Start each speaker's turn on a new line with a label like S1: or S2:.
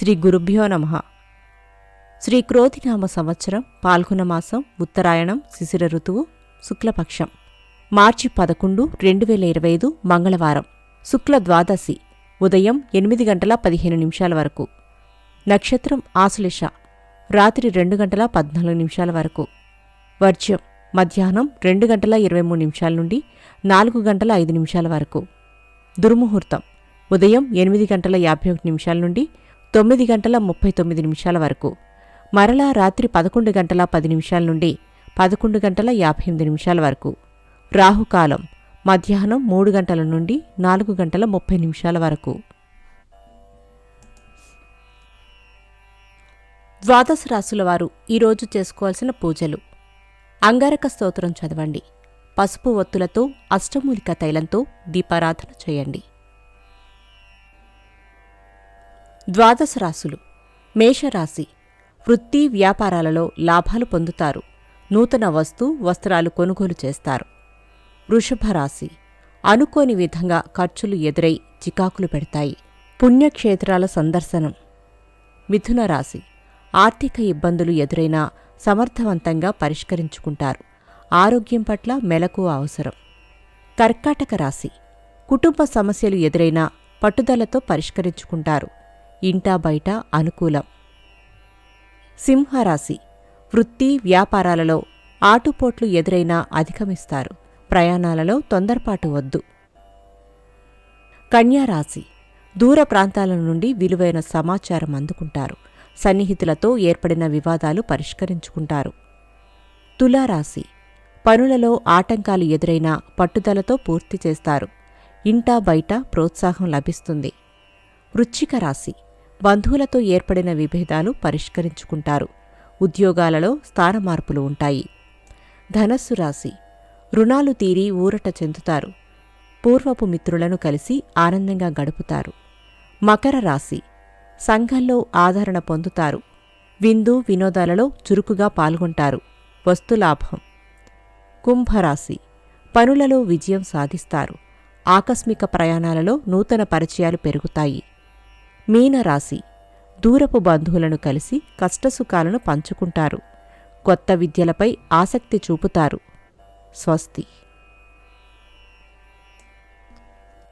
S1: శ్రీ గురుభ్యో నమః. శ్రీ క్రోధినామ సంవత్సరం పాల్గొన మాసం ఉత్తరాయణం శిశిర ఋతువు శుక్లపక్షం మార్చి 11, 2025 మంగళవారం. శుక్ల ద్వాదశి ఉదయం 8:15 వరకు. నక్షత్రం ఆశ్లేష రాత్రి 2:14 వరకు. వర్జ్యం మధ్యాహ్నం 2:23 నుండి 4:05 వరకు. దుర్ముహూర్తం ఉదయం 8:51 నుండి 9:39 వరకు. మరలా రాత్రి 11:10 నుండి 11:58 వరకు. రాహుకాలం మధ్యాహ్నం 3 గంటల నుండి 4:30 వరకు. ద్వాదశ రాశుల వారు ఈరోజు చేసుకోవాల్సిన పూజలు: అంగారక స్తోత్రం చదవండి. పసుపు ఒత్తులతో అష్టమూలిక తైలంతో దీపారాధన చేయండి. ద్వాదశ రాశులు: మేషరాశి వృత్తి వ్యాపారాలలో లాభాలు పొందుతారు. నూతన వస్త్రాలు కొనుగోలు చేస్తారు. వృషభరాశి అనుకోని విధంగా ఖర్చులు ఎదురై చికాకులు పెడతాయి. పుణ్యక్షేత్రాల సందర్శనం. మిథున రాశి ఆర్థిక ఇబ్బందులు ఎదురైనా సమర్థవంతంగా పరిష్కరించుకుంటారు. ఆరోగ్యం పట్ల మెలకువ అవసరం. కర్కాటక రాశి కుటుంబ సమస్యలు ఎదురైనా పట్టుదలతో పరిష్కరించుకుంటారు. ఇంటా బయట అనుకూలం. సింహరాశి వృత్తి వ్యాపారాలలో ఆటుపోట్లు ఎదురైనా అధిగమిస్తారు. ప్రయాణాలలో తొందరపాటు వద్దు. కన్యారాశి దూర ప్రాంతాల నుండి విలువైన సమాచారం అందుకుంటారు. సన్నిహితులతో ఏర్పడిన వివాదాలు పరిష్కరించుకుంటారు. తులారాశి పనులలో ఆటంకాలు ఎదురైనా పట్టుదలతో పూర్తి చేస్తారు. ఇంటా బయట ప్రోత్సాహం లభిస్తుంది. వృశ్చిక రాశి బంధువులతో ఏర్పడిన విభేదాలు పరిష్కరించుకుంటారు. ఉద్యోగాలలో స్థానమార్పులు ఉంటాయి. ధనస్సు రాశి రుణాలు తీరి ఊరట చెందుతారు. పూర్వపు మిత్రులను కలిసి ఆనందంగా గడుపుతారు. మకర రాశి సంఘంలో ఆదరణ పొందుతారు. విందు వినోదాలలో చురుకుగా పాల్గొంటారు. వస్తులాభం. కుంభరాశి పనులలో విజయం సాధిస్తారు. ఆకస్మిక ప్రయాణాలలో నూతన పరిచయాలు పెరుగుతాయి. మీనరాశి దూరపు బంధువులను కలిసి కష్టసుఖాలను పంచుకుంటారు. కొత్త విద్యలపై ఆసక్తి చూపుతారు. స్వస్తి.